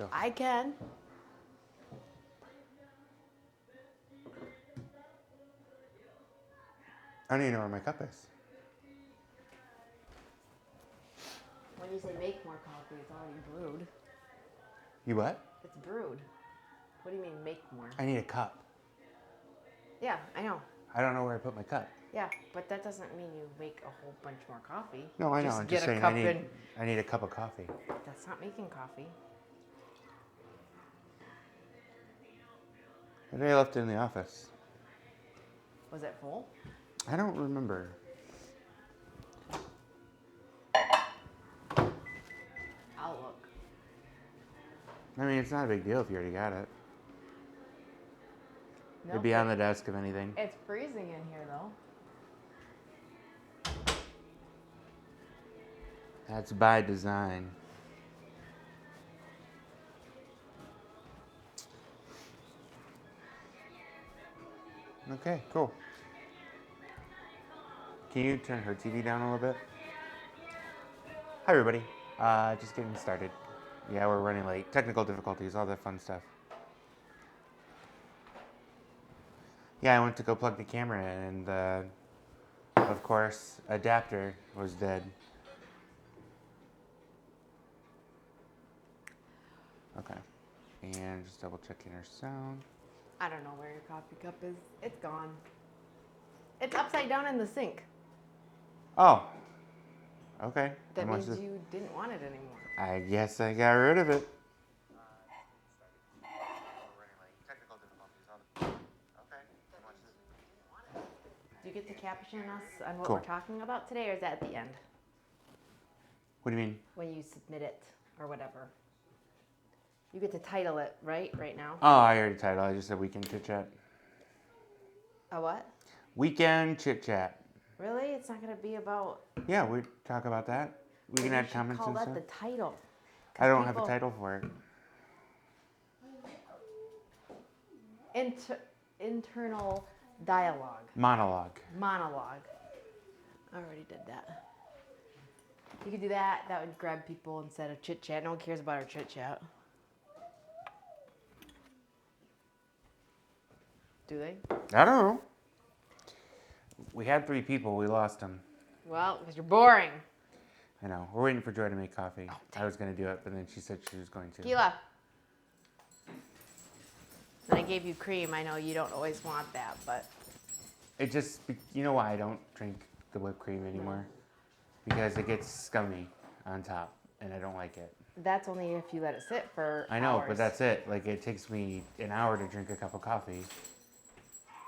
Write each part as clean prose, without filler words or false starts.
so. I can. I don't even know where my cup is. When you say make more coffee, it's already brewed. You what? It's brewed. What do you mean make more? I need a cup. Yeah, I know. I don't know where I put my cup. Yeah, but that doesn't mean you make a whole bunch more coffee. No, I know. I'm just saying I need a cup of coffee. That's not making coffee. I think I left it in the office. Was it full? I don't remember. I'll look. I mean, it's not a big deal if you already got it. No, It'd be on the desk if anything. It's freezing in here though. That's by design. Okay, cool. Can you turn her TV down a little bit? Hi, everybody. Just getting started. Yeah, we're running late. Technical difficulties, all that fun stuff. Yeah, I went to go plug the camera in, and of course, adapter was dead. Okay. And just double checking our sound. I don't know where your coffee cup is. It's gone. It's upside down in the sink. Oh. Okay. That means you didn't want it anymore. I guess I got rid of it. Do you get to caption us on what Cool. we're talking about today, or is that at the end? What do you mean? When you submit it, or whatever. You get to title it, right now? Oh, I already titled. I just said weekend chit chat. A what? Weekend chit chat. Really? It's not going to be about... Yeah, we talk about that. We can add comments and stuff. Call that the title. I don't have a title for it. Internal dialogue. Monologue. Monologue. I already did that. You could do that. That would grab people instead of chit chat. No one cares about our chit chat. Do they? I don't know. We had 3 people. We lost them. Well, because you're boring. I know. We're waiting for Joy to make coffee. I was going to do it, but then she said she was going to. Tequila. And I gave you cream. I know you don't always want that, but... It just... You know why I don't drink the whipped cream anymore? Because it gets scummy on top, and I don't like it. That's only if you let it sit for I know, hours. but that's it. Like, it takes me an hour to drink a cup of coffee.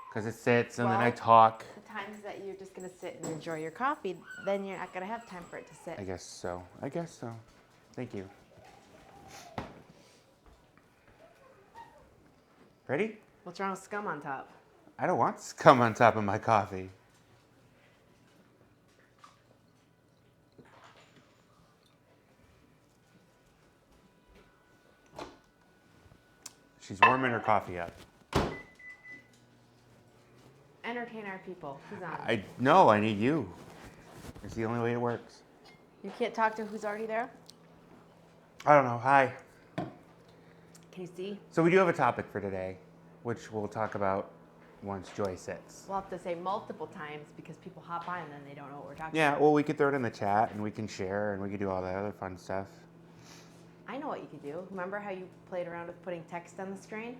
Because it sits, and then I talk. The times that you're just going to sit and enjoy your coffee, then you're not going to have time for it to sit. I guess so. Thank you. Ready? What's wrong with scum on top? I don't want scum on top of my coffee. She's warming her coffee up. Entertain our people. Who's on? I need you. It's the only way it works. You can't talk to who's already there? I don't know. Hi. Can you see? So we do have a topic for today, which we'll talk about once Joy sits. We'll have to say multiple times because people hop on and then they don't know what we're talking Yeah, about. well, we could throw it in the chat, and we can share, and we could do all that other fun stuff. I know what you could do. Remember how you played around with putting text on the screen?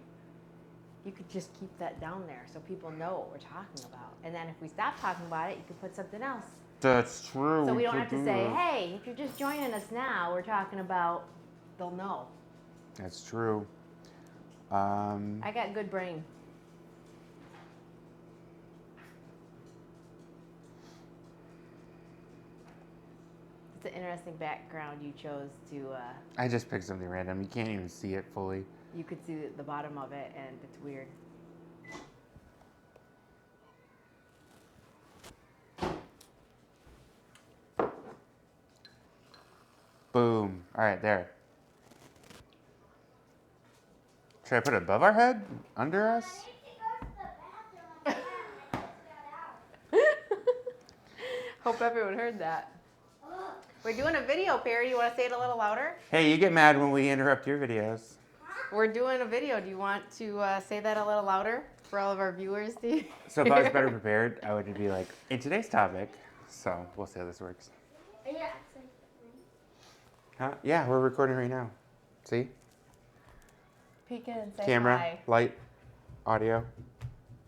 You could just keep that down there so people know what we're talking about. And then if we stop talking about it, you can put something else. That's true. So we don't have to say, hey, if you're just joining us now, we're talking about, they'll know. That's true. I got good brain. It's an interesting background you chose to... I just picked something random. You can't even see it fully. You could see the bottom of it, and it's weird. Boom. All right, there. Should I put it above our head? Under us? Hope everyone heard that. We're doing a video, Perry. You want to say it a little louder? Hey, you get mad when we interrupt your videos. We're doing a video. Do you want to say that a little louder for all of our viewers? So if I was better prepared, I would be like, in today's topic. So we'll see how this works. Yeah. Huh? Yeah, we're recording right now. See? Peek in and say Camera, hi. light, audio.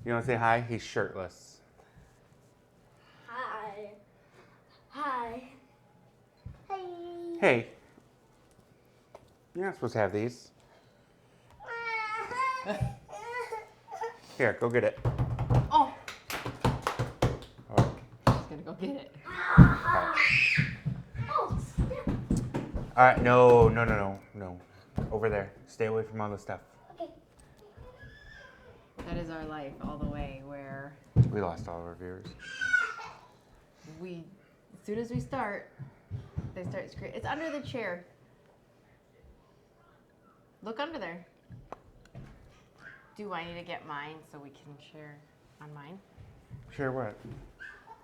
You want to say hi? He's shirtless. Hi. Hi. Hey. Hey. You're not supposed to have these. Here, go get it. Oh, Oh, she's gonna go get it. Oh, snap. all right, no. Over there. Stay away from all the stuff. Okay. That is our life all the way. Where We lost all of our viewers. we, as soon as we start, they start screaming. It's under the chair. Look under there. Do I need to get mine so we can share on mine? Share what?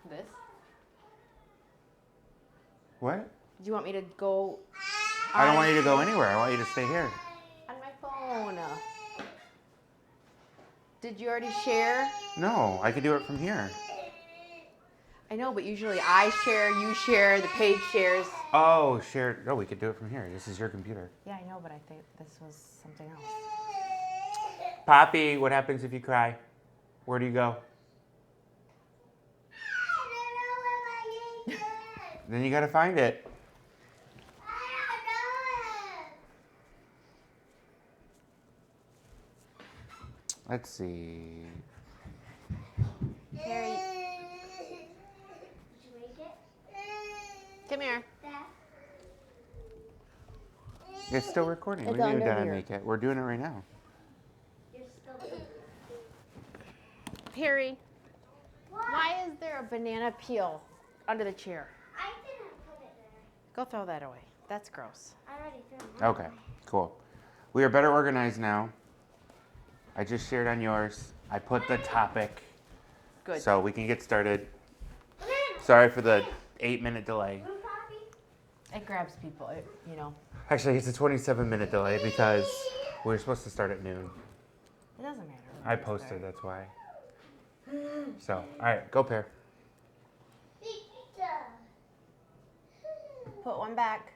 This? What? Do you want me to go I don't want you to go anywhere. I want you to stay here. on my phone? Did you already share? No, I could do it from here. I know, but usually I share, you share, the page shares. Oh, share. No, we could do it from here. This is your computer. Yeah, I know, but I think this was something else. Poppy, what happens if you cry? Where do you go? Then you gotta find it. Let's see. Harry, Did you make it? come here. It's still recording. It's We knew under that I here. make it. We're doing it right now. You're still Harry, why is there a banana peel under the chair? I didn't put it there. Go throw that away. That's gross. I already threw it. Okay, cool. We are better organized now. I just shared on yours. I put the topic Good. so we can get started. Sorry for the 8-minute delay. It grabs people, you know. Actually, it's a 27-minute delay because we were supposed to start at noon. It doesn't matter. I posted, that's why. So, all right, go pair. Put one back.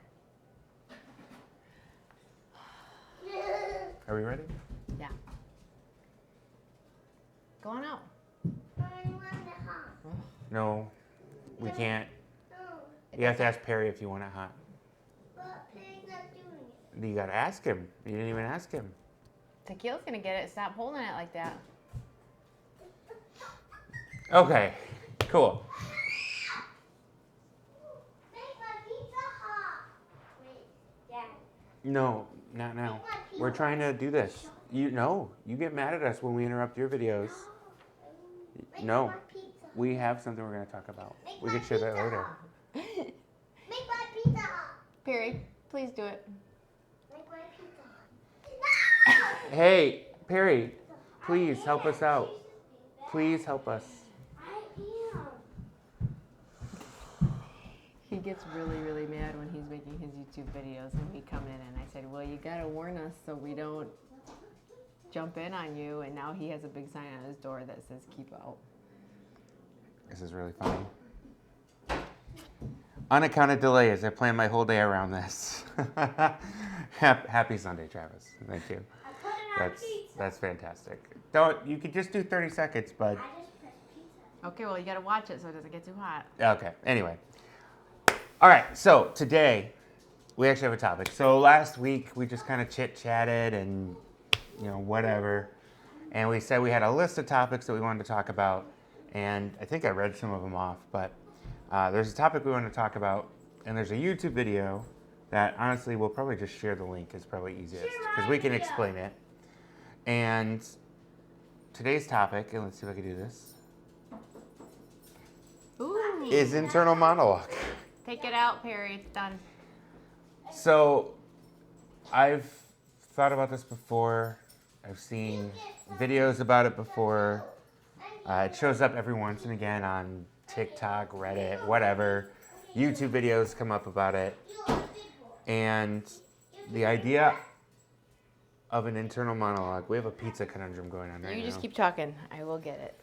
Are we ready? Yeah. Go on out. No, we can't. You have to ask Perry if you want it hot. You gotta ask him. You didn't even ask him. Tequila's gonna get it. Stop holding it like that. Okay, cool. No, not now. We're trying to do this. You get mad at us when we interrupt your videos. No, we have something we're gonna talk about. We can share that later. Make my pizza hot. Perry, please do it. Make my pizza hot. Hey, Perry, please help us out. Please help us. I am. He gets really, really mad when he's making his YouTube videos and we come in and I said, well, you gotta warn us so we don't jump in on you. And now he has a big sign on his door that says keep out. This is really funny. Unaccounted delay as I plan my whole day around this. Happy Sunday, Travis. Thank you. I put it on pizza. That's fantastic. You could just do 30 seconds, but I just put pizza. Okay, well, you gotta watch it so it doesn't get too hot. okay. Anyway. All right, so today we actually have a topic. So last week we just kind of chit-chatted and, whatever. And we said we had a list of topics that we wanted to talk about. And I think I read some of them off, but there's a topic we want to talk about. And there's a YouTube video that honestly we'll probably just share the link. It's probably easiest because we can explain it. And today's topic, and let's see if I can do this, Ooh. is internal monologue. Take it out, Perry. It's done. So, I've thought about this before. I've seen videos about it before. It shows up every once and again on TikTok, Reddit, whatever. YouTube videos come up about it. And the idea of an internal monologue, we have a pizza conundrum going on right now. You just keep talking. I will get it.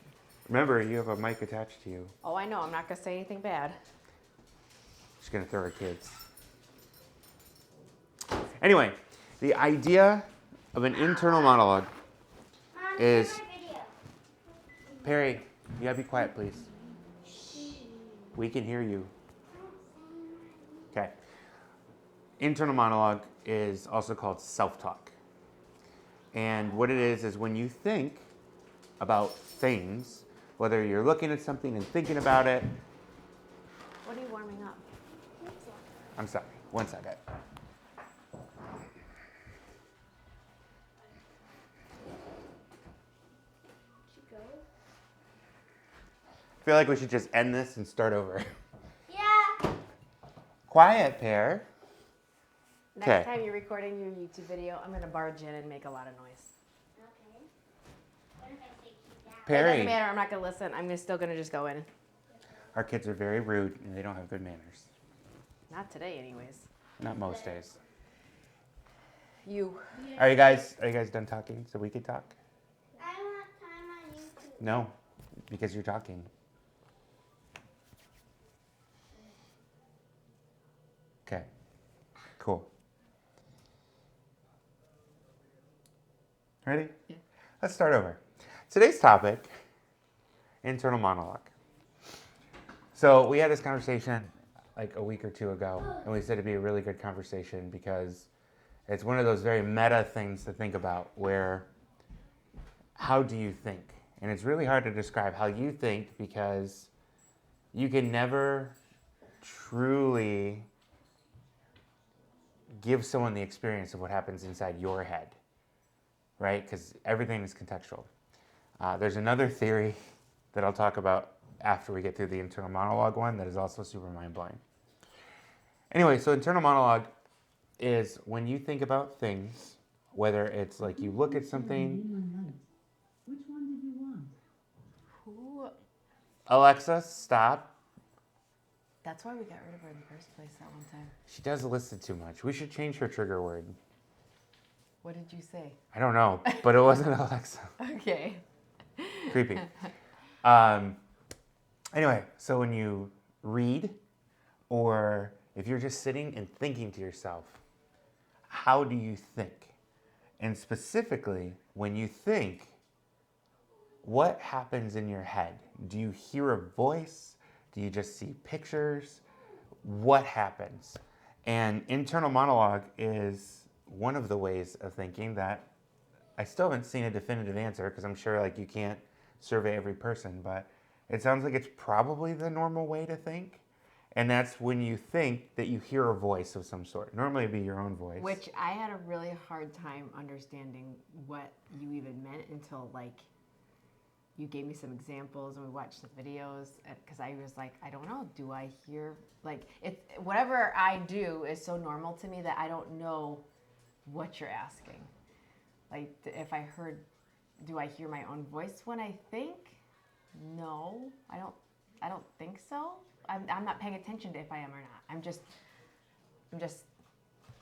Remember, you have a mic attached to you. Oh, I know. I'm not going to say anything bad. She's going to throw her kids. Anyway, the idea of an internal monologue Mom, is... here's my video. Perry, you gotta be quiet, please. We can hear you. Okay. Internal monologue is also called self-talk. And what it is when you think about things, whether you're looking at something and thinking about it. What are you warming up? I'm sorry, one second. I feel like we should just end this and start over. Yeah. Quiet, Pear. Next Okay. time you're recording your YouTube video, I'm going to barge in and make a lot of noise. Okay. What if I say keep down? It Perry. doesn't matter. I'm not going to listen. I'm still going to just go in. Our kids are very rude and they don't have good manners. Not today, anyways. Not most days. You. Are you guys done talking so we can talk? I want time on YouTube. No, because you're talking. Okay, cool. Ready? Yeah. Let's start over. Today's topic, internal monologue. So we had this conversation like a week or two ago, and we said it'd be a really good conversation because it's one of those very meta things to think about where how do you think? And it's really hard to describe how you think because you can never truly give someone the experience of what happens inside your head, right? Because everything is contextual. There's another theory that I'll talk about after we get through the internal monologue one that is also super mind-blowing. Anyway, so internal monologue is when you think about things, whether it's like you look at something. Which one did you want? Who? Alexa, stop. That's why we got rid of her in the first place that one time. She does listen too much. We should change her trigger word. What did you say? I don't know, but it wasn't Alexa. Okay. Creepy. Anyway, so when you read or if you're just sitting and thinking to yourself, how do you think? And specifically, when you think, what happens in your head? Do you hear a voice? Do you just see pictures? What happens? And internal monologue is one of the ways of thinking that I still haven't seen a definitive answer because I'm sure like you can't survey every person, but it sounds like it's probably the normal way to think. And that's when you think that you hear a voice of some sort. Normally it'd be your own voice. Which I had a really hard time understanding what you even meant until like you gave me some examples and we watched the videos because I was like, I don't know, do I hear like it? Whatever I do is so normal to me that I don't know what you're asking. Like if I heard, do I hear my own voice when I think? No, I don't think so. I'm not paying attention to if I am or not. I'm just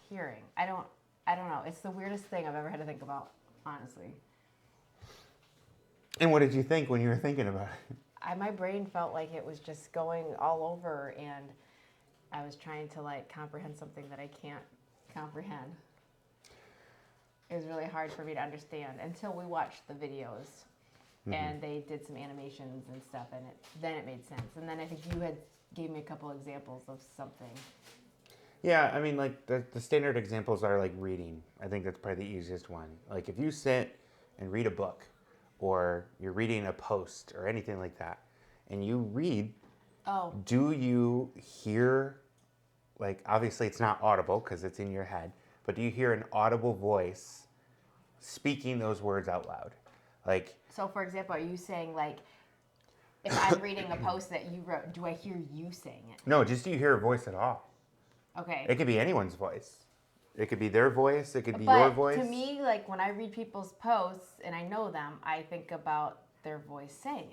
hearing. I don't know. It's the weirdest thing I've ever had to think about, honestly. And what did you think when you were thinking about it? My brain felt like it was just going all over, and I was trying to like comprehend something that I can't comprehend. It was really hard for me to understand until we watched the videos, and they did some animations and stuff, and then it made sense. And then I think you had gave me a couple examples of something. Yeah, I mean, like the standard examples are like reading. I think that's probably the easiest one. Like if you sit and read a book, or you're reading a post or anything like that, and you read, do you hear, like obviously it's not audible because it's in your head, but do you hear an audible voice speaking those words out loud? Like. So for example, are you saying like, if I'm reading a post that you wrote, do I hear you saying it? No, just do you hear a voice at all? Okay. It could be anyone's voice. It could be their voice. It could be your voice. To me, like when I read people's posts and I know them, I think about their voice saying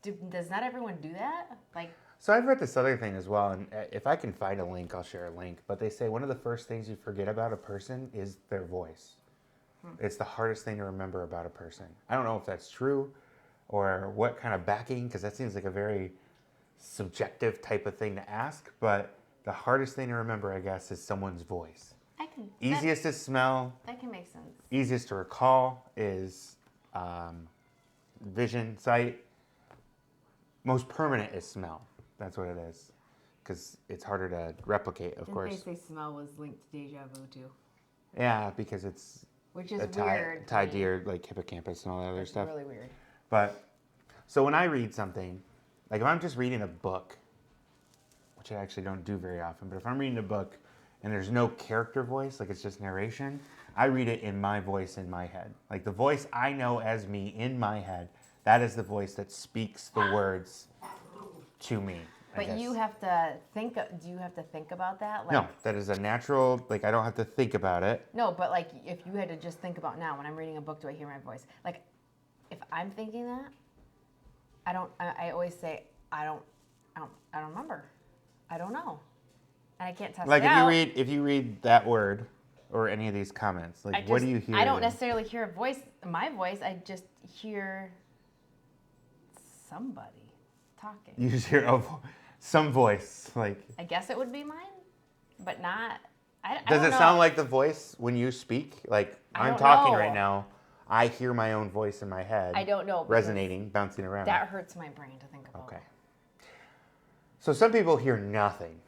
it. Does not everyone do that? Like, So I've read this other thing as well, and if I can find a link, I'll share a link. But they say one of the first things you forget about a person is their voice. It's the hardest thing to remember about a person. I don't know if that's true or what kind of backing, because that seems like a very subjective type of thing to ask. But the hardest thing to remember, I guess, is someone's voice. Easiest to smell. That can make sense. Easiest to recall is vision, sight. Most permanent is smell. That's what it is, because it's harder to replicate, of course. Didn't they say smell was linked to deja vu too? Yeah, because it's Which is tied weird. to your like hippocampus and all that other It's stuff. really weird. But so when I read something, like if I'm just reading a book, which I actually don't do very often, but if I'm reading a book and there's no character voice, like it's just narration, I read it in my voice in my head. Like the voice I know as me in my head, that is the voice that speaks the words to me. But you have to think. Do you have to think about that? Like, No, that is a natural, like I don't have to think about it. No, but like if you had to just think about now, when I'm reading a book, do I hear my voice? Like, if I'm thinking that, I don't. I always say I don't remember. I don't know, and I can't test Like it out. if you read that word or any of these comments, like what do you hear? I don't necessarily hear a voice. My voice. I just hear somebody talking. You just hear some voice, like. I guess it would be mine, but not. I Does don't it know. sound like the voice when you speak? Like I I'm don't talking know. right now, I hear my own voice in my head. I don't know. Resonating, bouncing around. That hurts my brain to think about. Okay. So some people hear nothing.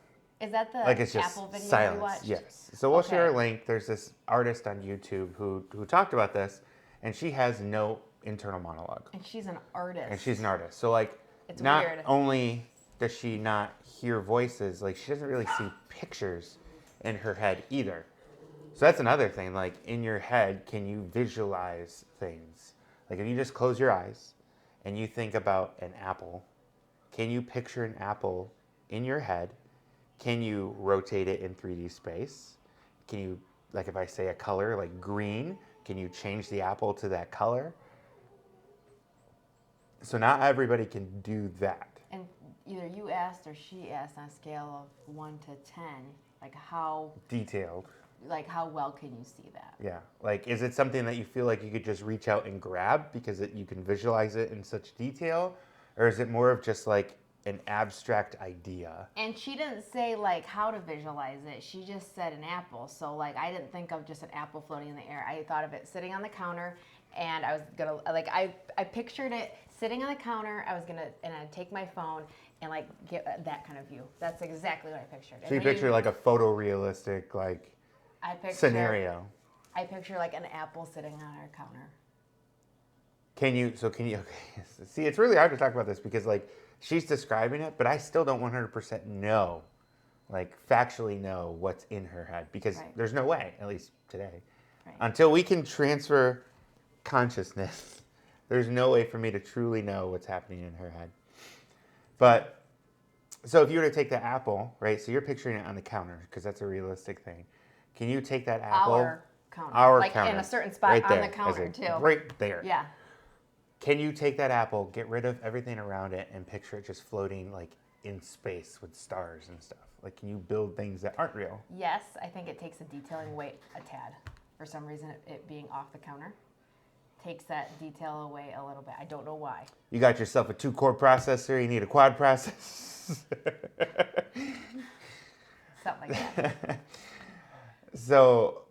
Is that the Like it's just Apple video silence. you watched? Yes. So we'll share a Okay. link. There's this artist on YouTube who talked about this, and she has no internal monologue. And she's an artist. And she's an artist. So like It's not weird. only does she not hear voices, like she doesn't really see pictures in her head either. So that's another thing. Like in your head, can you visualize things? Like if you just close your eyes and you think about an apple, can you picture an apple in your head? Can you rotate it in 3D space? Can you, like if I say a color like green, can you change the apple to that color? So not everybody can do that. And either you asked or she asked on a scale of 1 to 10, like how Detailed. well can you see that? Yeah. Like, is it something that you feel like you could just reach out and grab because you can visualize it in such detail? Or is it more of just like an abstract idea? And she didn't say like how to visualize it. She just said an apple. So like I didn't think of just an apple floating in the air. I thought of it sitting on the counter, and I was gonna like I pictured it sitting on the counter. And I'd take my phone and like get that kind of view. That's exactly what I pictured. So you picture like a photorealistic like I picture, scenario. I picture like an apple sitting on our counter. Can you, okay. See, it's really hard to talk about this because like she's describing it, but I still don't 100% know, like factually know what's in her head because Right. there's no way, at least today, Right. until we can transfer consciousness, there's no way for me to truly know what's happening in her head. But, so if you were to take the apple, right, so you're picturing it on the counter because that's a realistic thing. Can you take that apple? Our counter. Our like counter. in a certain spot Right on there, the counter as in too. Right there. Yeah. Can you take that apple, get rid of everything around it, and picture it just floating like in space with stars and stuff? Like, can you build things that aren't real? Yes, I think it takes the detailing away a tad. For some reason, it being off the counter takes that detail away a little bit. I don't know why. You got yourself a 2-core processor, you need a quad process. Something like that. So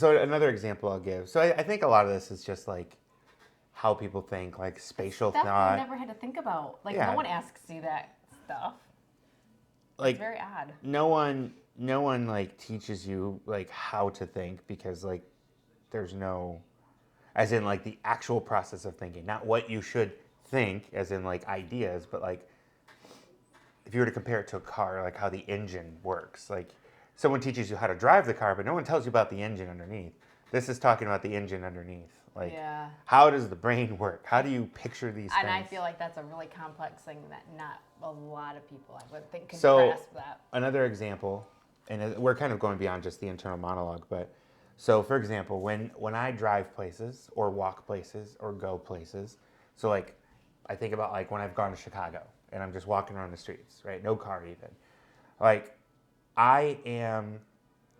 another example I'll give. So I think a lot of this is just like how people think, like spatial Stuff thought. I never had to think about. Like Yeah. no one asks you that stuff. Like It's very odd. no one like teaches you like how to think because like there's no, as in like the actual process of thinking, not what you should think as in like ideas, but like if you were to compare it to a car, like how the engine works. Like someone teaches you how to drive the car, but no one tells you about the engine underneath. This is talking about the engine underneath. Like Yeah. how does the brain work? How do you picture these And things? I feel like that's a really complex thing that not a lot of people I would think could So- grasp that. Another example, and we're kind of going beyond just the internal monologue, but so for example, when I drive places or walk places or go places, so like I think about like when I've gone to Chicago and I'm just walking around the streets, right? No car even. Like, I am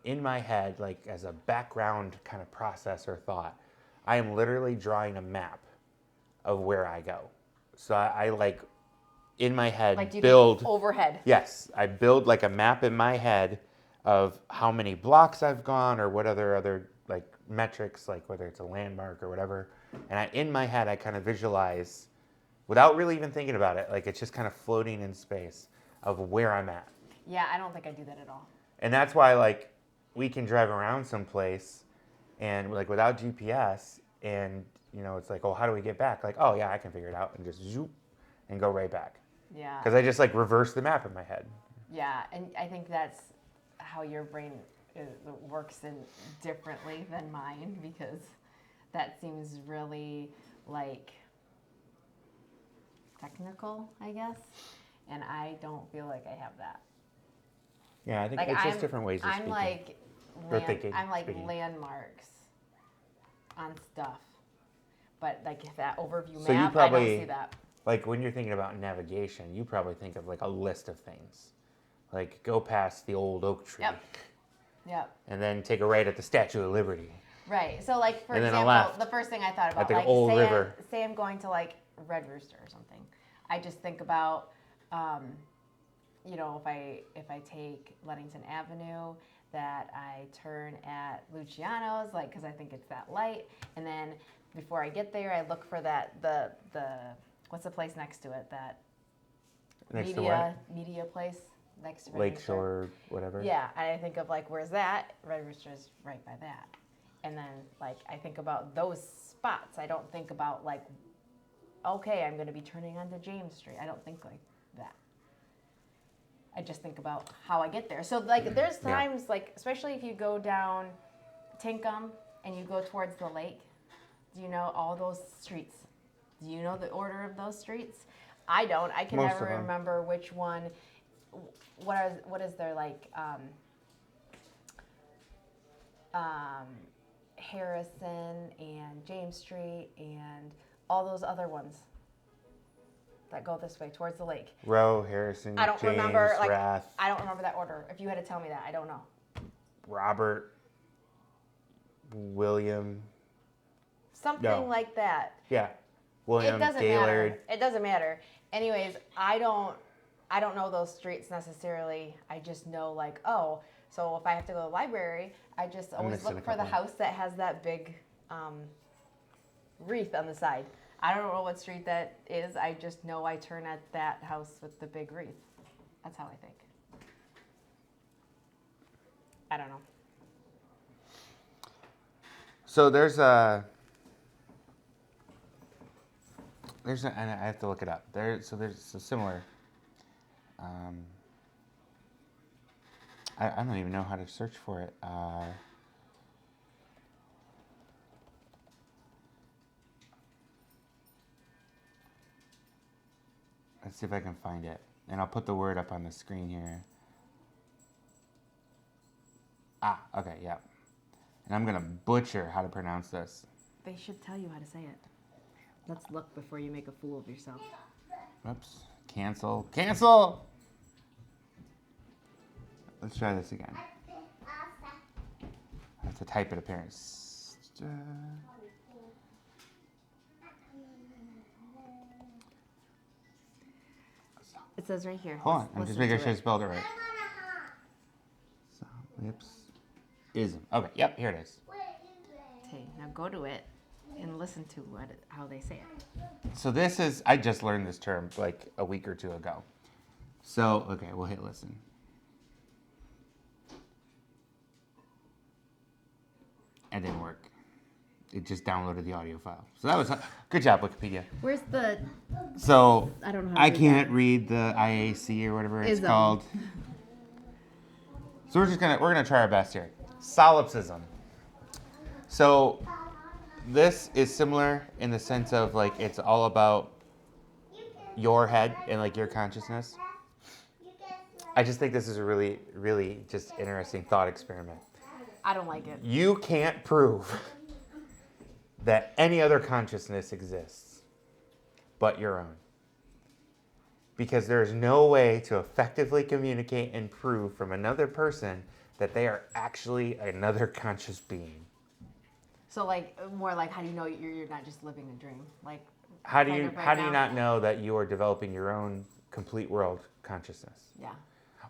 in my head, like as a background kind of process or thought, I am literally drawing a map of where I go. So I like in my head Like, do you build think overhead? Yes, I build like a map in my head of how many blocks I've gone or what other like metrics, like whether it's a landmark or whatever. And in my head, I kind of visualize without really even thinking about it. Like it's just kind of floating in space of where I'm at. Yeah, I don't think I do that at all. And that's why like we can drive around someplace and like without GPS and it's like, oh, how do we get back? Like, oh yeah, I can figure it out and just zoop and go right back. Yeah. Because I just like reverse the map in my head. Yeah, and I think that's how your brain works in differently than mine, because that seems really like technical, I guess, and I don't feel like I have that. Yeah, I think Like it's just different ways of I'm speaking. like Or thinking, I'm like speaking. landmarks on stuff, but like that overview So you map, I probably- don't see that. Like when you're thinking about navigation, you probably think of like a list of things. Like go past the old oak tree. Yep. And then take a right at the Statue of Liberty. Right. So like for And then a example, left the first thing I thought about, at the like old river. say I'm going to like Red Rooster or something. I just think about if I take Ludington Avenue, that I turn at Luciano's, like, because I think it's that light, and then before I get there, I look for the what's the place next to it, that Next to what? media place next to Red Rooster. Lakeshore, whatever. Yeah, and I think of like, where's that? Red Rooster is right by that. And then like I think about those spots. I don't think about like, okay, I'm going to be turning onto James Street. I don't think like that. I just think about how I get there. So like there's times like, especially if you go down Tinkham and you go towards the lake, do you know all those streets? Do you know the order of those streets? I don't. I can Most never of them. remember which one. What is there like Harrison and James Street and all those other ones that go this way towards the lake. Rowe, Harrison, I don't James, remember like Rath, I don't remember that order. If you had to tell me that, I don't know. Robert, William. Something No. like that. Yeah. William, It doesn't Gaylord. matter. It doesn't matter. Anyways, I don't know those streets necessarily. I just know like, oh, so if I have to go to the library, I just always missing a look for the couple. house that has that big wreath on the side. I don't know what street that is. I just know I turn at that house with the big wreath. That's how I think. I don't know. So there's and I have to look it up. There's a similar. I don't even know how to search for it. Let's see if I can find it, and I'll put the word up on the screen here. Okay, yeah. And I'm gonna butcher how to pronounce this. They should tell you how to say it. Let's look before you make a fool of yourself. Whoops. Cancel. Cancel! Let's try this again. I have to type it appearance. It says right here. Hold on. I'm just making sure I spelled it right. Solipsism. Okay, yep, here it is. Okay, now go to it and listen to how they say it. So this is, I just learned this term like a week or two ago. So, okay, we'll hit listen. It didn't work. It just downloaded the audio file. So that was, good job, Wikipedia. Where's the? So, I don't know how to I read can't read the IAC or whatever it's Ism. called. So we're gonna try our best here. Solipsism. So this is similar in the sense of like it's all about your head and like your consciousness. I just think this is a really, really just interesting thought experiment. I don't like it. You can't prove that any other consciousness exists but your own. because there is no way to effectively communicate and prove from another person that they are actually another conscious being. So like more like, how do you know you're not just living a dream? Like How do kind you of right how do you now? not know that you are developing your own complete world consciousness? Yeah.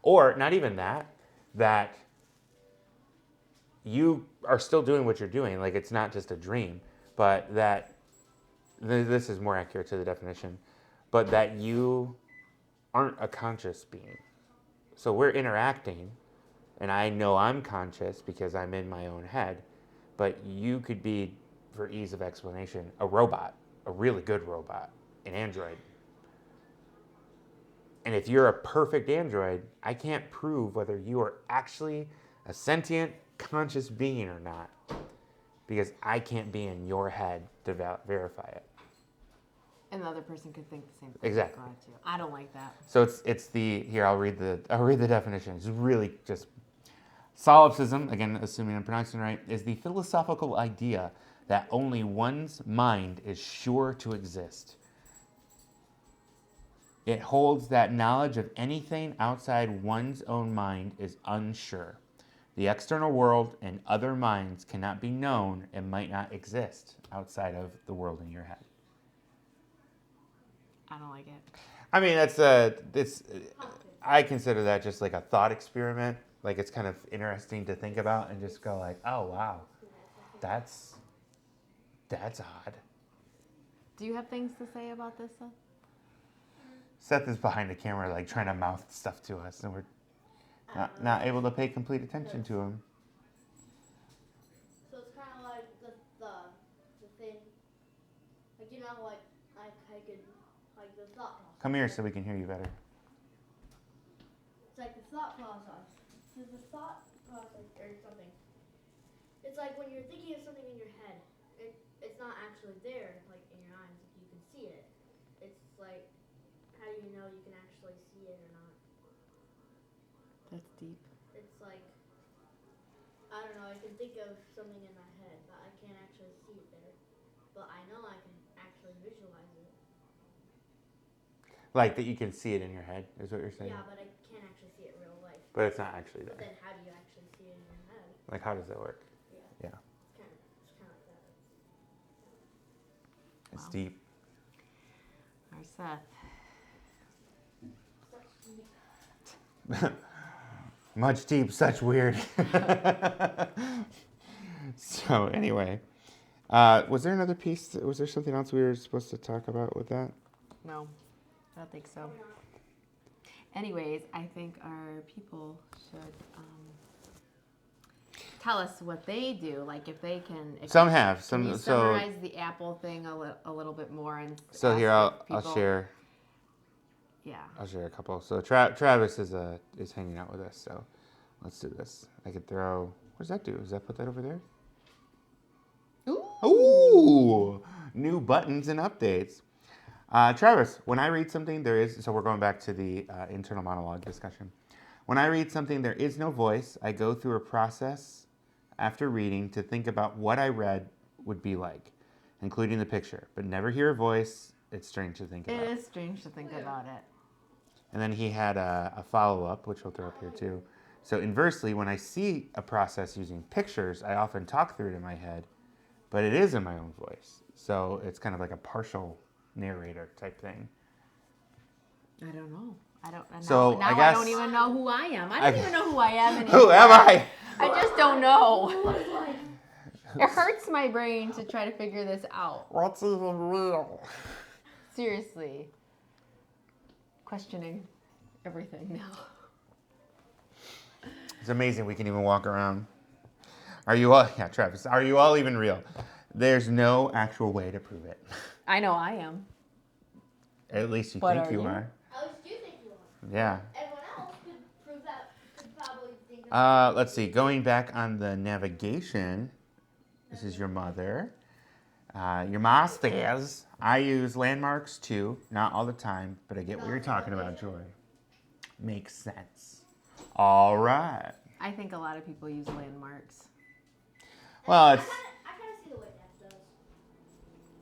Or not even that you are still doing what you're doing, like it's not just a dream, but that this is more accurate to the definition, but that you aren't a conscious being. So we're interacting, and I know I'm conscious because I'm in my own head, but you could be, for ease of explanation, a robot, a really good robot, an android. And if you're a perfect android, I can't prove whether you are actually a sentient, conscious being or not, because I can't be in your head to verify it. And the other person could think the same thing. Exactly. Too. I don't like that. So it's the here. I'll read the definition. It's really just solipsism. Again, assuming I'm pronouncing it right, is the philosophical idea that only one's mind is sure to exist. It holds that knowledge of anything outside one's own mind is unsure. The external world and other minds cannot be known and might not exist outside of the world in your head. I don't like it. I mean, I consider that just like a thought experiment. Like it's kind of interesting to think about and just go like, oh wow, that's odd. Do you have things to say about this, Seth? Seth is behind the camera, like trying to mouth stuff to us, and we're not able to pay complete attention to him. So it's kind of like the thing, like you know, like I could like the thought process. Come here so we can hear you better. It's like the thought process. There's a thought process or something. It's like when you're thinking of something in your head, it's not actually there, like in your eyes. You can see it. It's like, how do you know you can actually see it or not? That's deep. It's like, I don't know, I can think of something in my head, but I can't actually see it there. But I know I can actually visualize it. Like that you can see it in your head, is what you're saying? Yeah, but I can't actually see it in real life. But it's not actually But there. then how do you actually see it in your head? Like, how does that work? Yeah. Yeah. It's kind of like that. It's Wow. deep. All right, Seth. Much deep, such weird. So anyway, was there another piece? Was there something else we were supposed to talk about with that? No, I don't think so. Anyways, I think our people should tell us what they do. Like if they can. Some have Can some. you So summarize the Apple thing a little bit more and. so here ask I'll people- share. Yeah. I'll share a couple. So Travis is hanging out with us. So let's do this. I could throw. What does that do? Does that put that over there? Ooh, new buttons and updates. Travis, when I read something, so we're going back to the internal monologue discussion. When I read something, there is no voice. I go through a process after reading to think about what I read would be like, including the picture, but never hear a voice. It's strange to think about. It is strange to think about it. And then he had a follow-up, which we'll throw up here too. So inversely, when I see a process using pictures, I often talk through it in my head, but it is in my own voice. So it's kind of like a partial narrator type thing. I don't know. I don't. So, now I guess- don't even know who I am. I don't even know who I am anymore. Who am I? I just don't know. It hurts my brain to try to figure this out. What's even real? Seriously. Questioning everything now. It's amazing we can even walk around. Are you all, yeah, Travis, are you all even real? There's no actual way to prove it. I know I am. At least you But think are you you? are. At least you think you are. Yeah. Everyone else could prove that. Could probably think. Let's see. Going back on the navigation, this is your mother. Your ma says, I use landmarks too, not all the time, but I get what you're talking about, Joy. Makes sense. All right. I think a lot of people use landmarks. Well, it's. I kind of see the way Dad does.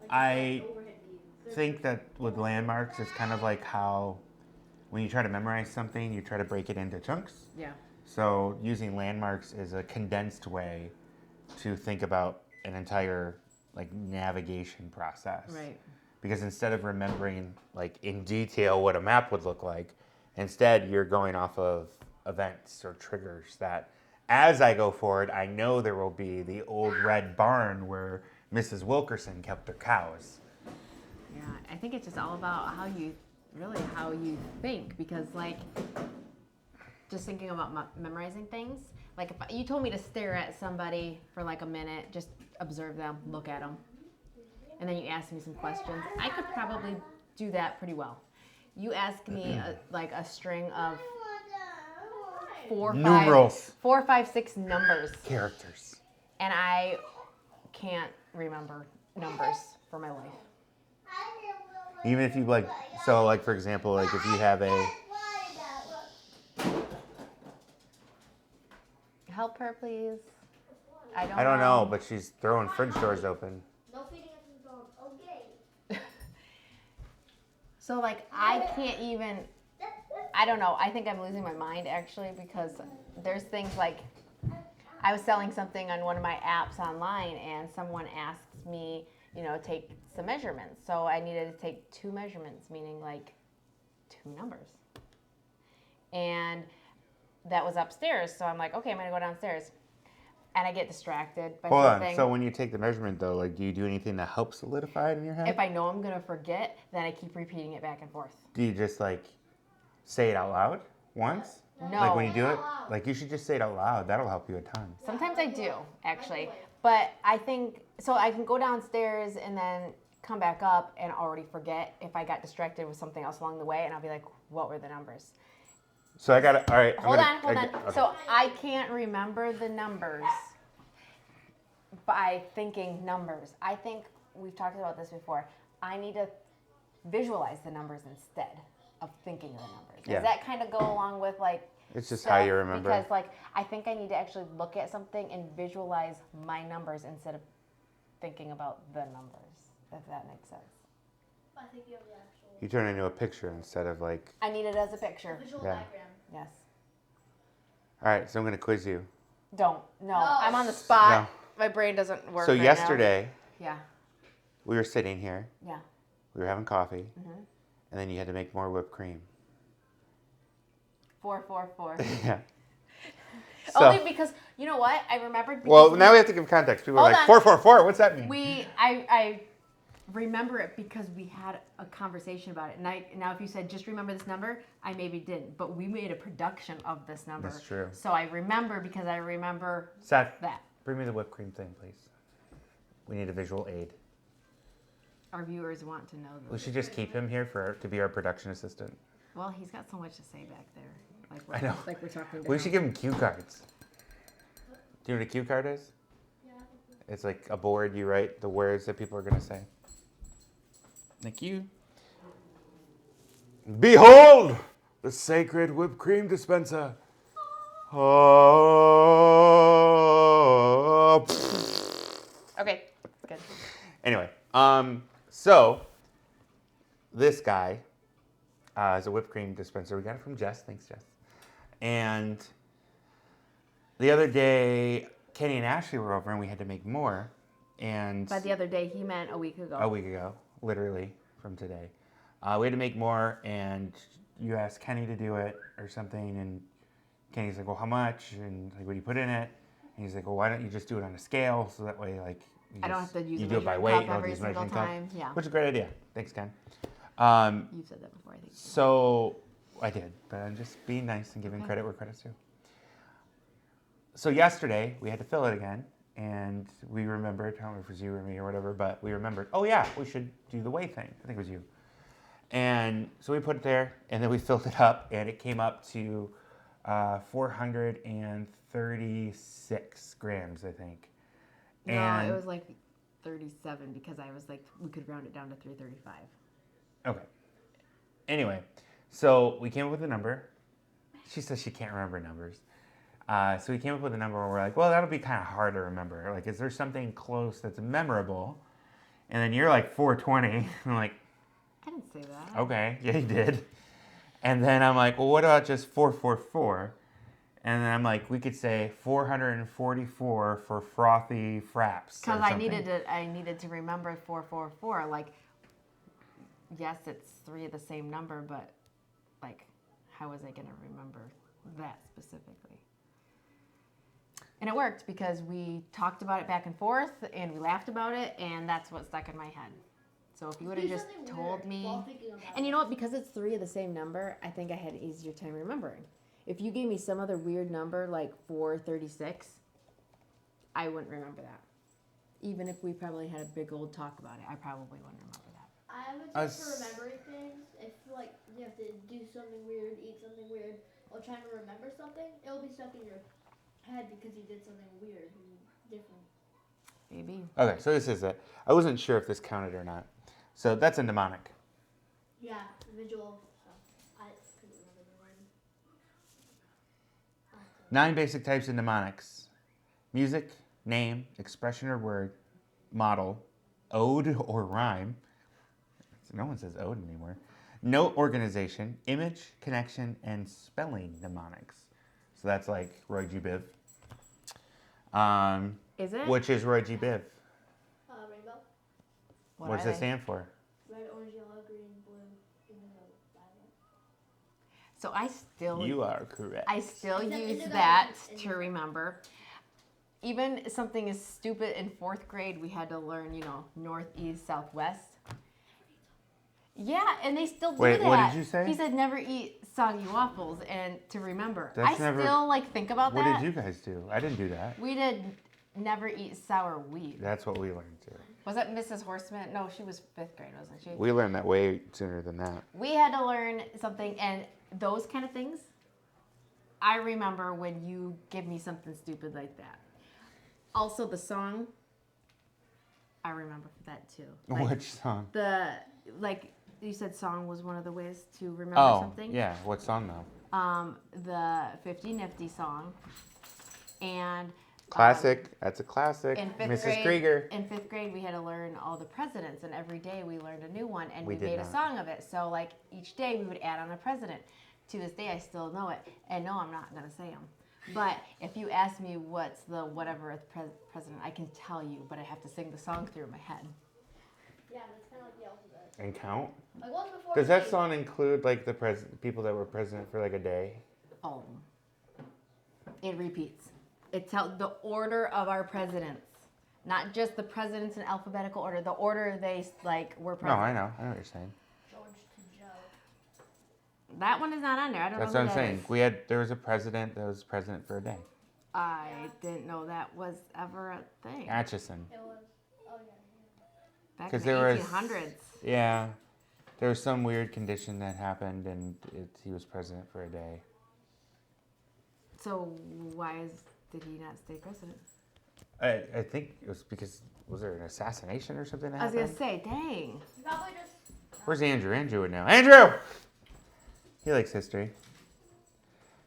Like I the overhead view. think that with landmarks, it's kind of like how when you try to memorize something, you try to break it into chunks. Yeah. So using landmarks is a condensed way to think about an entire like navigation process. Right. Because instead of remembering like in detail what a map would look like, instead you're going off of events or triggers that as I go forward, I know there will be the old red barn where Mrs. Wilkerson kept her cows. Yeah, I think it's just all about how you think, because like just thinking about memorizing things, like if you told me to stare at somebody for like a minute, just observe them, look at them, and then you ask me some questions, I could probably do that pretty well. You ask me like a string of Numerals. 4, 5, 6 numbers, Characters. and I can't remember numbers for my life. Even if you like, so like for example, like if you have a, Help her, please. I don't know, but she's throwing fridge doors open. No feeding at the dog. Okay. So like I can't even, I don't know, I think I'm losing my mind actually, because there's things like, I was selling something on one of my apps online and someone asked me, take some measurements. So I needed to take 2 measurements, meaning like 2 numbers. And that was upstairs. So I'm like, okay, I'm going to go downstairs. And I get distracted by Hold something. on. So when you take the measurement though, like do you do anything to help solidify it in your head? If I know I'm going to forget, then I keep repeating it back and forth. Do you just like say it out loud once? No. Like when you do it? Like you should just say it out loud. That'll help you a ton. Sometimes I do, actually. But I think, so I can go downstairs and then come back up and already forget if I got distracted with something else along the way, and I'll be like, what were the numbers? So I got it. All right. Hold on. Okay. So I can't remember the numbers by thinking numbers. I think we've talked about this before. I need to visualize the numbers instead of thinking of the numbers. Yeah. Does that kind of go along with like It's just stuff? how you remember. Because like I think I need to actually look at something and visualize my numbers instead of thinking about the numbers, if that makes sense. I think you have the actual You turn it into a picture instead of like. I need it as a picture. visual Yeah. diagram. Yes. All right. So I'm going to quiz you. Don't. No. No. I'm on the spot. No. My brain doesn't work. So right yesterday Now. Yeah. we were sitting here. Yeah. We were having coffee, Mhm. and then you had to make more whipped cream. 4, 4, 4. Yeah. Only because you know what? I remembered. Well, because now we have to give context. People are Hold like on. 444. What's that mean? I remember it because we had a conversation about it. And now if you said just remember this number, I maybe didn't. But we made a production of this number. That's true. So I remember because I remember Seth, that. bring me the whipped cream thing, please. We need a visual aid. Our viewers want to know We this. should just keep him here to be our production assistant. Well, he's got so much to say back there. Like I know. Like we're talking to We him. should give him cue cards. Do you know what a cue card is? Yeah. It's like a board you write the words that people are going to say. Thank you. Behold the sacred whipped cream dispenser. Oh. Okay. Good. Anyway, so this guy is a whipped cream dispenser. We got it from Jess. Thanks, Jess. And the other day, Kenny and Ashley were over, and we had to make more. And By the other day, he meant a week ago. a week ago, literally from today, we had to make more. And you asked Kenny to do it or something, and Kenny's like, "Well, how much?" And like, "What do you put in it?" And he's like, "Well, why don't you just do it on a scale so that way, like." I don't have to use you a do it by measuring weight. cup You don't every use single measuring cup. time. Yeah. Which is a great idea. Thanks, Ken. You've said that before, I think. So I did, but I'm just being nice and giving Okay. credit where credit's due. So yesterday we had to fill it again, and we remembered. I don't know if it was you or me or whatever, but we remembered. Oh yeah, we should do the weigh thing. I think it was you. And so we put it there, and then we filled it up, and it came up to 436 grams, I think. No, And it was like 37 because I was like, we could round it down to 335. okay. Anyway, so we came up with a number. She says she can't remember numbers. So we came up with a number where we're like, well, that'll be kind of hard to remember. Like, is there something close that's memorable? And then you're like 420. I'm like, I didn't say that. okay, yeah, you did. And then I'm like, well, what about just 444? And then I'm like, we could say 444 for frothy fraps. Because I needed to remember 444. Like, yes, it's 3 of the same number, but like, how was I going to remember that specifically? And it worked because we talked about it back and forth, and we laughed about it, and that's what stuck in my head. So if you would have just told me, and you know what, because it's 3 of the same number, I think I had an easier time remembering. If you gave me some other weird number like 436, I wouldn't remember that. Even if we probably had a big old talk about it, I probably wouldn't remember that. I would say for remembering things, if like you have to do something weird, eat something weird, or trying to remember something, it'll be stuck in your head because you did something weird and different. Maybe. Okay, so this is it. I wasn't sure if this counted or not. So that's a mnemonic. Yeah, visual stuff. I couldn't remember the word. 9 basic types of mnemonics. Music, name, expression or word, model, ode or rhyme. No one says ode anymore. Note organization, image, connection, and spelling mnemonics. So that's like Roy G. Biv. Is it? Which is Roy G. Biv? Rainbow. What does it stand for? Red, orange, yellow, green, blue, indigo, violet. So I still... You are correct. I still Except use indigo that is to remember. Even something as stupid in 4th grade, we had to learn, north, east, south, west. Yeah, and they still do Wait, that. what did you say? He said never eat soggy waffles, and to remember. That's still think about What that. did you guys do? I didn't do that. We did never eat sour wheat. That's what we learned too. Was that Mrs. Horseman? No, she was 5th grade, wasn't she? We learned that way sooner than that. We had to learn something, and those kind of things, I remember when you give me something stupid like that. Also, the song, I remember that too. Which song? You said song was one of the ways to remember something. Yeah. What song though? The 50 Nifty song. And Classic. That's a classic. in 5th Mrs. grade, Krieger. In 5th grade, we had to learn all the presidents, and every day we learned a new one, and We we did made a not. song of it. So, like, each day we would add on a president. To this day, I still know it. And no, I'm not going to say them. But if you ask me what's the whatever president, I can tell you, but I have to sing the song through my head. Yeah, that's kind of like the alphabet. And count. Like once before. Does that song include like the people that were president for like a day? Oh. It repeats. It tells the order of our presidents. Not just the presidents in alphabetical order, the order they were No, president. I know what you're saying. George to Joe. That one is not on there. I don't That's know what who I'm that saying. is. There was a president that was president for a day. I didn't know that was ever a thing. Atchison. It was. Oh yeah. Back in 'Cause the there was- 1800s. Yeah. There was some weird condition that happened, and he was president for a day. So did he not stay president? I think it was because, was there an assassination or something that I was happened? going to say, dang. He probably just. Where's Andrew? Andrew would know. Andrew! He likes history.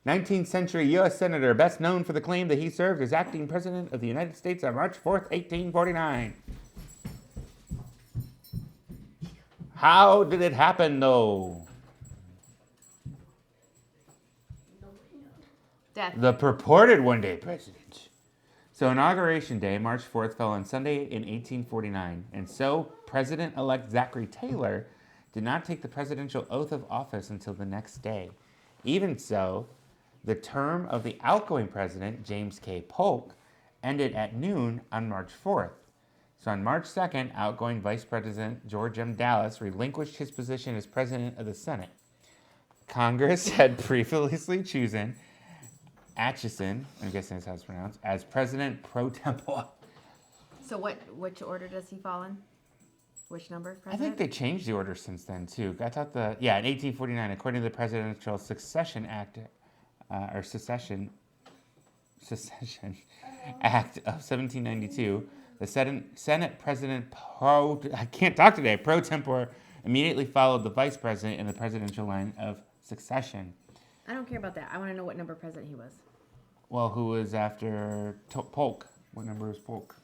19th century U.S. Senator, best known for the claim that he served as acting president of the United States on March 4th, 1849. How did it happen, though? Death. The purported one-day president. So Inauguration Day, March 4th, fell on Sunday in 1849, and so President-elect Zachary Taylor did not take the presidential oath of office until the next day. Even so, the term of the outgoing president, James K. Polk, ended at noon on March 4th. So on March 2nd, outgoing Vice President George M. Dallas relinquished his position as President of the Senate. Congress had previously chosen Atchison, I'm guessing that's how it's pronounced, as President pro tempore. So which order does he fall in? Which number? I President? think they changed the order since then, too. I thought in 1849, according to the Presidential Succession Act, or Secession Act of 1792, the Senate President I can't talk today, pro tempore, immediately followed the Vice President in the presidential line of succession. I don't care about that. I want to know what number president he was. Well, who was after Polk? What number is Polk?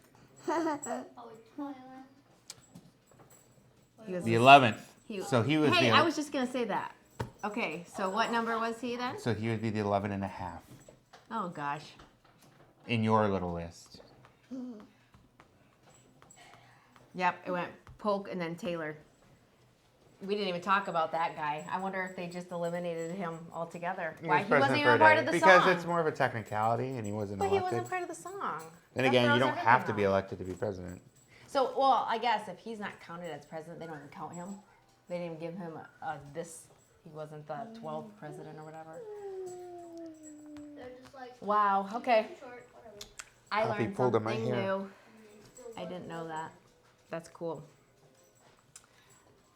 He was The 11th. He, So he was hey, the... I was just going to say that. Okay, so what number was he then? So he would be the 11 and a half Oh gosh. in your little list. Yep, it went Polk and then Taylor. We didn't even talk about that guy. I wonder if they just eliminated him altogether. Why he wasn't even part of the because song? it's more of a technicality, and he wasn't But he elected. wasn't part of the song. Then That again, you throws don't have to everything be off. elected to be president. So, well, I guess if he's not counted as president, they don't even count him. They didn't even give him this. He wasn't the 12th president or whatever. They're just like, Wow. Okay. too short, whatever. I Coffee learned pulled in my something hair. new. I didn't know that. That's cool.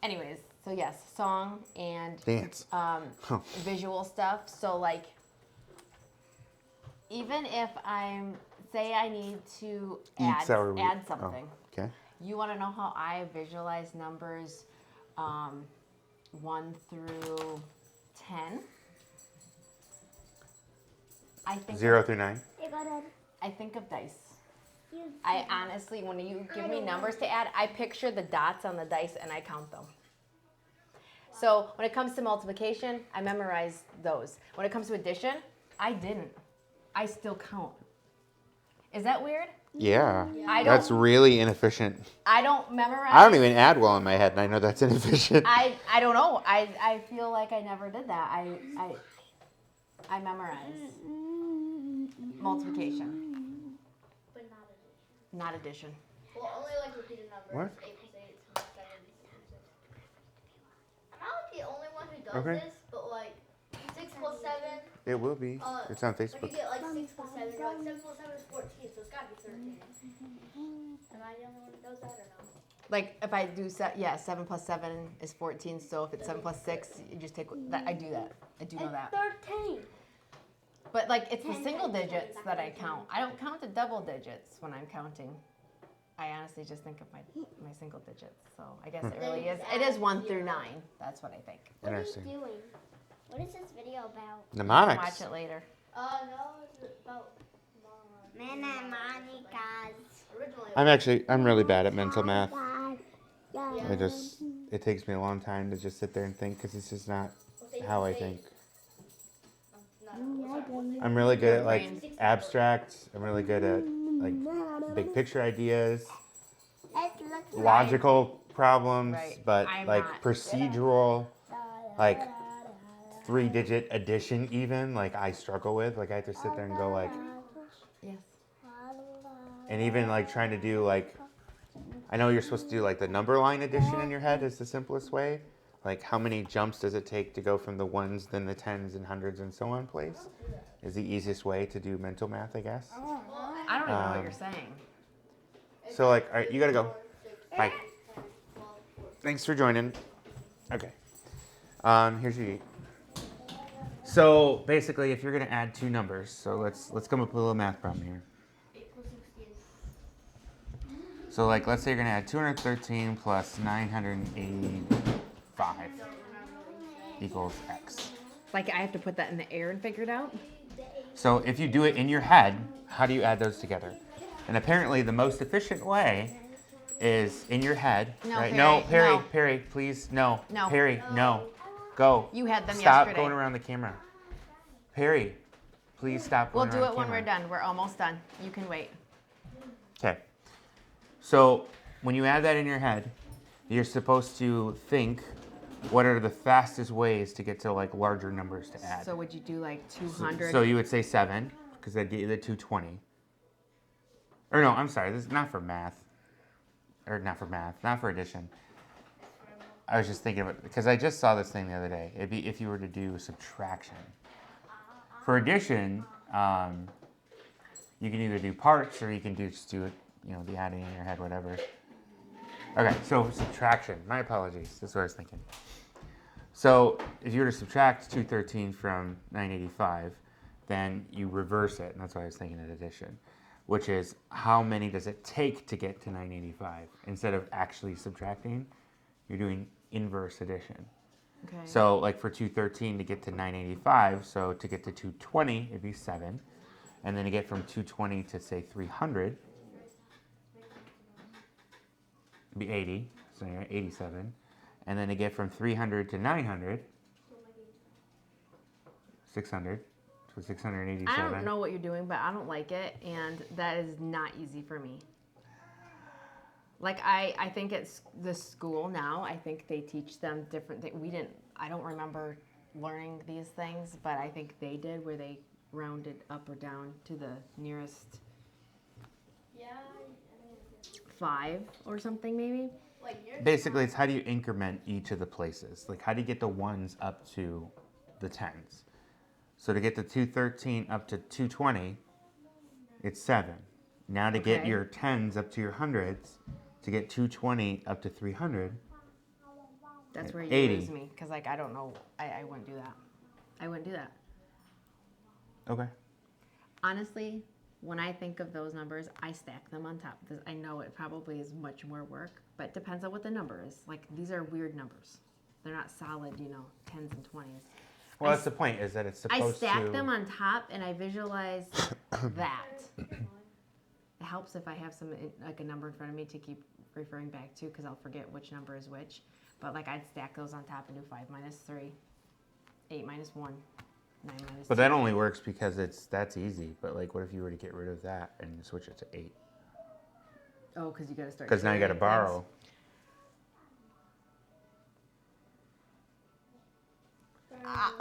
Anyways, so yes, song and Dance. visual stuff. So like, even if say I need to add something. Oh, okay. You want to know how I visualize numbers 1 through 10? I think 0 through 9. I think of dice. I honestly, when you give me numbers to add, I picture the dots on the dice and I count them. So when it comes to multiplication, I memorize those. When it comes to addition, I didn't. I still count. Is that weird? Yeah. I don't- That's really inefficient. I don't memorize. I don't even add well in my head, and I know that's inefficient. I don't know. I feel like I never did that. I memorize multiplication, But not addition. not addition. Well, only like repeated numbers. What? 8 plus 8 is 7, 6 plus 6. I'm not like the only one who does Okay. this, but like 6 plus 7. It will be. It's on Like you Facebook. get like 6 plus 7, you're like 7 plus 7 is 14, so it's gotta be 13. Am I the only one who does that or no? Like if I do 7 plus 7 is 14. So if it's 7 plus 6, you just take that. I do that. I do know that. 13. But like it's the single digits that I count. I don't count the double digits when I'm counting. I honestly just think of my single digits. So I guess it really is. It is 1 through 9. That's what I think. What are you Interesting. doing? What is this video about? Mnemonics. Watch it later. No, it's about Mnemonics. originally. I'm really bad at mental math. Yeah. It takes me a long time to just sit there and think, because it's just not how I think. I'm really good at like abstract. I'm really good at like big picture ideas, logical problems, Right. but I'm like not. procedural, like 3-digit addition even, like I struggle with. Like I have to sit there and go like, Yes. and even like trying to do like, I know you're supposed to do like the number line addition in your head is the simplest way. Like how many jumps does it take to go from the ones, then the tens and hundreds and so on place? Is the easiest way to do mental math, I guess. I don't even know what you're saying. So like, all right, you gotta go. Bye. Thanks for joining. Okay. Here's your. So basically, if you're gonna add two numbers, so let's come up with a little math problem here. 8 plus 16. So like, let's say you're gonna add 213 plus 985 equals x. Like I have to put that in the air and figure it out. So if you do it in your head, how do you add those together? And apparently, the most efficient way is in your head. No, right? Perry, No, Perry, no. Perry, please, no. No. Perry, no. Go. You had them Stop yesterday. going around the camera. Perry, please stop We'll going do around it the when camera. we're done. We're almost done. You can wait. Okay. So when you add that in your head, you're supposed to think, what are the fastest ways to get to like larger numbers to add? So would you do like 200? So you would say 7, because that'd get you the 220. Or no, I'm sorry, this is not for math. Or not for math, not for addition. I was just thinking of it, because I just saw this thing the other day. It'd be if you were to do subtraction. For addition, you can either do parts, or you can just do it, the adding in your head, whatever. Okay, so subtraction. My apologies, that's what I was thinking. So if you were to subtract 213 from 985, then you reverse it, and that's why I was thinking of addition, which is how many does it take to get to 985? Instead of actually subtracting, you're doing inverse addition. Okay. So like for 213 to get to 985, so to get to 220, it'd be 7. And then to get from 220 to say 300, it'd be 80, so you're at 87. And then to get from 300 to 900, 600. So 687. I don't know what you're doing, but I don't like it, and that is not easy for me. Like, I think it's the school now, I think they teach them different things. I don't remember learning these things, but I think they did, where they rounded up or down to the nearest Yeah. 5 or something, maybe. Basically, it's how do you increment each of the places? Like, how do you get the 1s up to the 10s? So to get the 213 up to 220, it's 7. Now to get Okay. your 10s up to your 100s, to get 220 up to 300, That's where you 80. lose me, because, like, I don't know. I wouldn't do that. I wouldn't do that. Okay. Honestly, when I think of those numbers, I stack them on top. I know it probably is much more work, but it depends on what the number is. Like, these are weird numbers. They're not solid, 10s and 20s. Well, that's the point, is that it's supposed to... I stack them on top, and I visualize that. It helps if I have like a number in front of me to keep referring back to, because I'll forget which number is which. But, like, I'd stack those on top and do 5 minus 3, 8 minus 1, 9 minus 2. But that only works because that's easy. But, like, what if you were to get rid of that and switch it to 8? Oh, because you got to start. Because now you got to sharing borrow. things.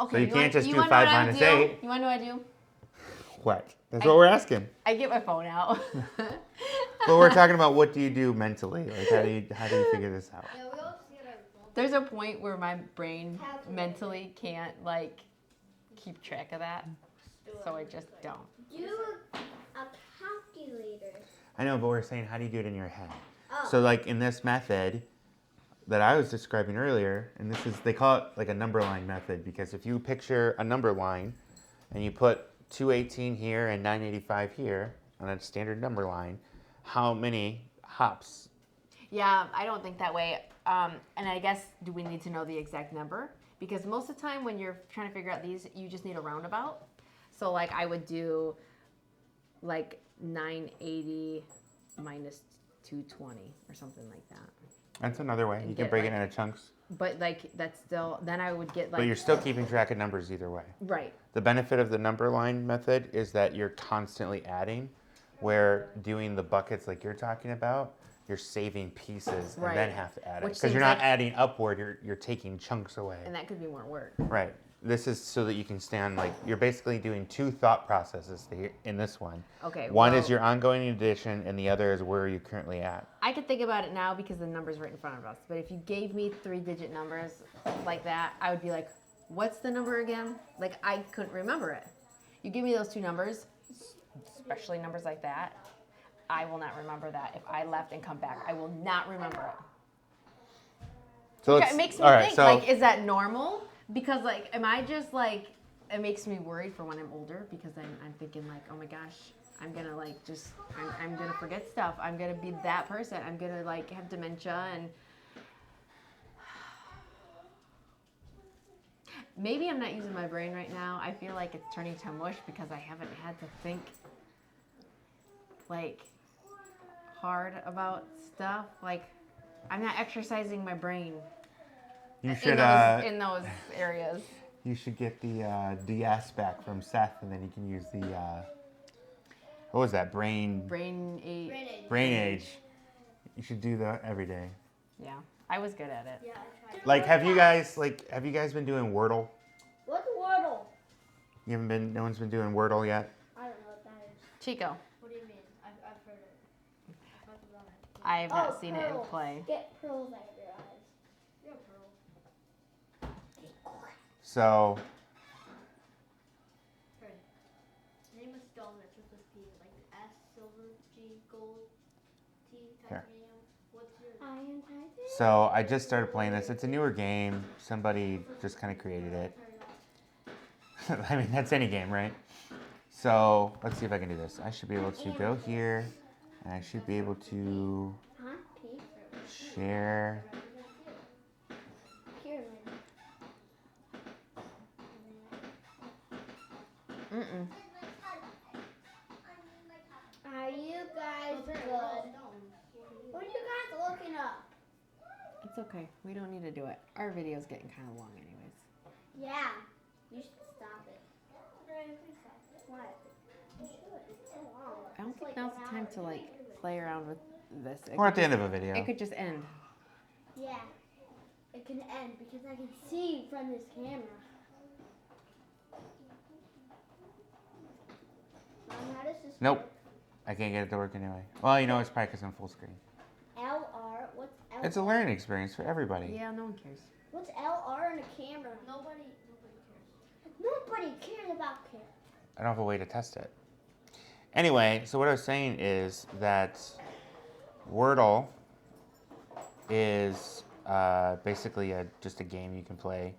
Okay. So you can't just do wanna 5 know what I minus do? 8. You want to know what I do? What? That's what we're asking. I get my phone out. But we're talking about what do you do mentally? Like, how do you figure this out? Yeah, we all just get our phone. There's a point where my brain mentally can't, like, keep track of that. So I just don't. Do a calculator. I know, but we're saying how do you do it in your head? Oh. So, like, in this method that I was describing earlier, and they call it like a number line method, because if you picture a number line and you put 218 here and 985 here on a standard number line, how many hops? Yeah, I don't think that way. And I guess, do we need to know the exact number? Because most of the time when you're trying to figure out these, you just need a roundabout. So, like, I would do, like, 980 minus 220 or something like that. That's another way. You can get, break it like- into chunks. But, like, that's still, then I would get, like... But you're still keeping track of numbers either way. Right. The benefit of the number line method is that you're constantly adding, where doing the buckets like you're talking about, you're saving pieces and then Right. have to add it. Which Because you're seems not like- adding upward, you're taking chunks away. And that could be more work. Right. This is so that you can stand, like, you're basically doing 2 thought processes in this one. Okay. One is well, your ongoing addition, and the other is where you're currently at. I could think about it now because the number's right in front of us. But if you gave me 3-digit numbers like that, I would be like, what's the number again? Like, I couldn't remember it. You give me those 2 numbers, especially numbers like that, I will not remember that. If I left and come back, I will not remember it. So It makes me think, like, is that normal? Because, like, am I just, like, it makes me worried for when I'm older, because then I'm thinking, like, oh my gosh, I'm gonna, like, I'm gonna forget stuff. I'm gonna be that person. I'm gonna, like, have dementia, and maybe I'm not using my brain right now. I feel like it's turning to mush because I haven't had to think, like, hard about stuff. Like, I'm not exercising my brain. you should in those areas. you should get the DS back from Seth, and then you can use the what was that brain Brain age. You should do that every day. Yeah, I was good at it. Yeah, I tried. Like, have you guys been doing Wordle? What's Wordle? No one's been doing Wordle yet? I don't know what that is. Chico, What do you mean? I've heard it. I've talked about it. I've not seen it in pearls. play. Get pearls out of your eyes. Yeah, Pearl. So, Right. Name a stone that's with this P, like S, silver, G, gold, T, Here. titanium. What's your... Iron titanium. so I just started playing this. It's a newer game. Somebody just kind of created it. I mean, that's any game, right? So, let's see if I can do this. I should be able to go here, and I should be able to Huh? P? share. Pyramid. Mm-mm. Are you guys good? What are you guys looking up? It's okay. We don't need to do it. Our video's getting kind of long anyways. Yeah. You should stop it. What? You should. It's so long. I don't It's think like now's an the time hour. to like play around with this. Or at the end of a video. It could just end. Yeah. It can end because I can see from this camera. How does this Nope. work? I can't get it to work anyway. Well, you know, it's probably 'cause I'm full screen. LR? What's LR? It's a learning experience for everybody. Yeah, no one cares. What's LR in a camera? Nobody cares. Nobody cares about camera. I don't have a way to test it. Anyway, so what I was saying is that Wordle is basically just a game you can play.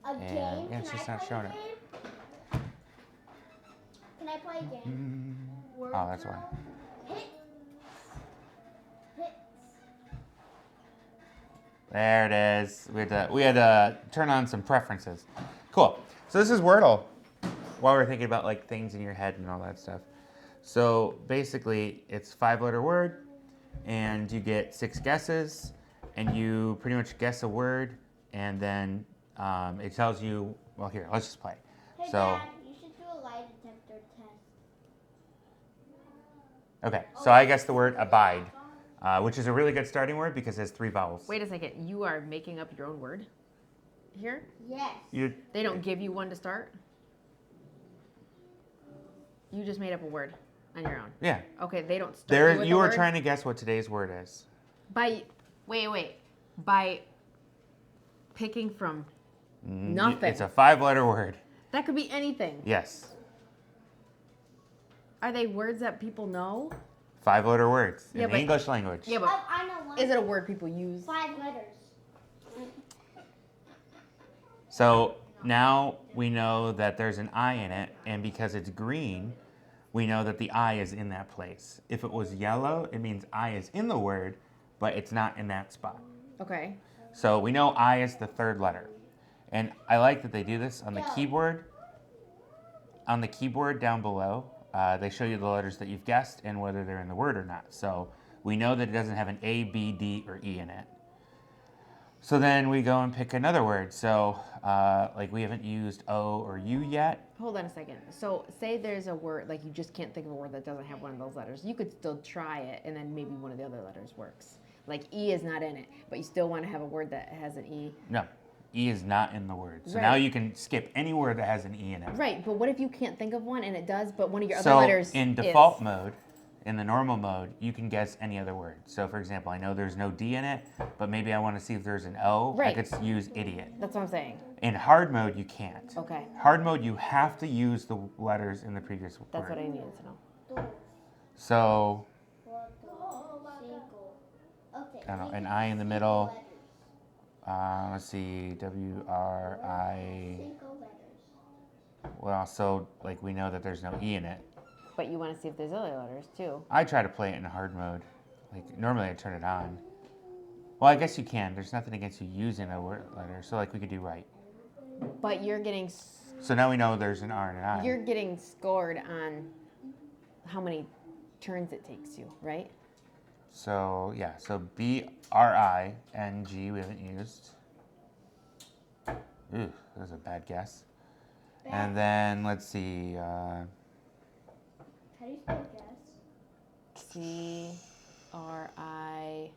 A And, game? yeah, Can it's I just not play showing a it. game? Can I play a game? Oh, that's why. Hits. Hits. There it is. We had to turn on some preferences. Cool. So this is Wordle. While we're thinking about like things in your head and all that stuff. So basically, it's a 5-letter word, and you get 6 guesses, and you pretty much guess a word, and then it tells you. Well, here, let's just play. Hey, So Dad, you should do a lie detector test. okay, so I guess the word abide, which is a really good starting word because it has 3 vowels. Wait a second. You are making up your own word here? Yes. They don't give you one to start? You just made up a word on your own. Yeah. Okay, they don't start There, with you the were word? trying to guess what today's word is. By by picking from nothing. It's a 5-letter word. That could be anything. Yes. Are they words that people know? 5-letter words Yeah, in the but- English language. Yeah, but I know one. is it a word people use? 5 letters. So now we know that there's an I in it, and because it's green, we know that the I is in that place. If it was yellow, it means I is in the word, but it's not in that spot. Okay. So we know I is the 3rd letter. And I like that they do this on the Yeah. keyboard. On the keyboard down below, they show you the letters that you've guessed and whether they're in the word or not. So we know that it doesn't have an A, B, D, or E in it. So then we go and pick another word. So like we haven't used O or U yet. Hold on a second. So say there's a word, like you just can't think of a word that doesn't have one of those letters. You could still try it, and then maybe one of the other letters works. Like E is not in it, but you still want to have a word that has an E. No, E is not in the word. So Right. now you can skip any word that has an E in it. Right, but what if you can't think of one and it does, but one of your So other letters in is? default mode, in the normal mode, you can guess any other word. So for example, I know there's no D in it, but maybe I want to see if there's an O. Right. I could use idiot. That's what I'm saying. In hard mode, you can't. Okay, Hard mode, you have to use the letters in the previous word. that's what I needed to know. So, Okay. I don't know, an I in the middle. Let's see, W-R-I. 5 letters. Well, so like we know that there's no E in it. But you want to see if there's other letters too. I try to play it in hard mode. Like normally I turn it on. Well, I guess you can. There's nothing against you using a word letter. So like we could do right. But you're getting So now we know there's an R and an I. you're getting scored on how many turns it takes you, right? So yeah, so B-R-I-N-G we haven't used. Ooh, that was a bad guess. And then let's see, How do you spell guess? C-R-I.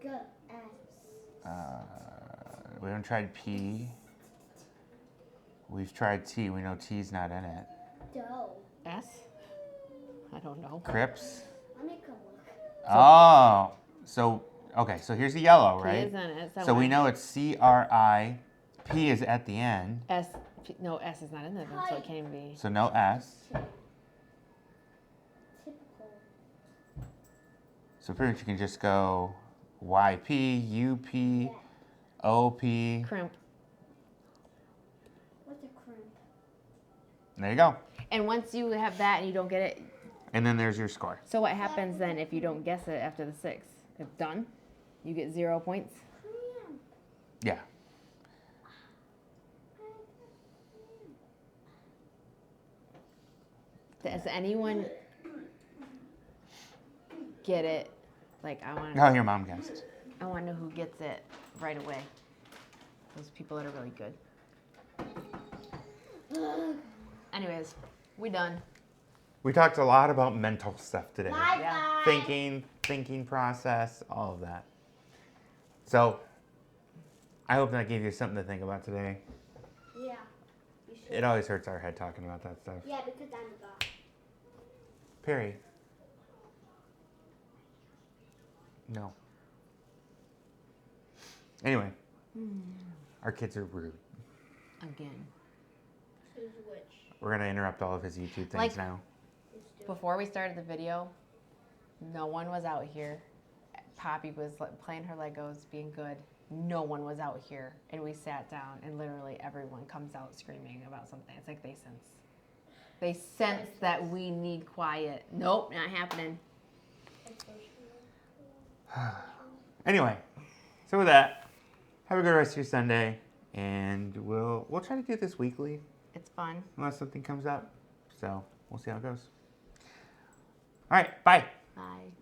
G S. we haven't tried P. We've tried T. We know T's not in it. Dough. S? I don't know. Crips. Let me come look. Oh, so okay. So here's the yellow, P right? is in it. So we know it's C-R-I. P is at the end, S. No, S is not in there, then, so it can't even be. so no S. Typical. So pretty much you can just go Y-P, U-P, O-P. Crimp. What's a crimp? There you go. And once you have that and you don't get it, And then there's your score. so what happens then if you don't guess it after the 6? If done, you get 0 points. Crimp. Yeah. Does anyone get it? Like I want. Oh, your mom guessed. I want to know who gets it right away. Those people that are really good. Anyways, we done. We talked a lot about mental stuff today. Bye Yeah. bye. Thinking process, all of that. So, I hope that gave you something to think about today. Yeah. You should. It always hurts our head talking about that stuff. Yeah, because I'm a god. Perry. No. Anyway, our kids are rude. Again. Who's which? We're going to interrupt all of his YouTube things Like- now. Before we started the video, no one was out here. Poppy was playing her Legos, being good. No one was out here. And we sat down, and literally everyone comes out screaming about something. It's like they sense that we need quiet. Nope, not happening. Anyway, so with that, have a good rest of your Sunday, and we'll try to do this weekly It's fun. unless something comes up. So we'll see how it goes. All right, bye. Bye.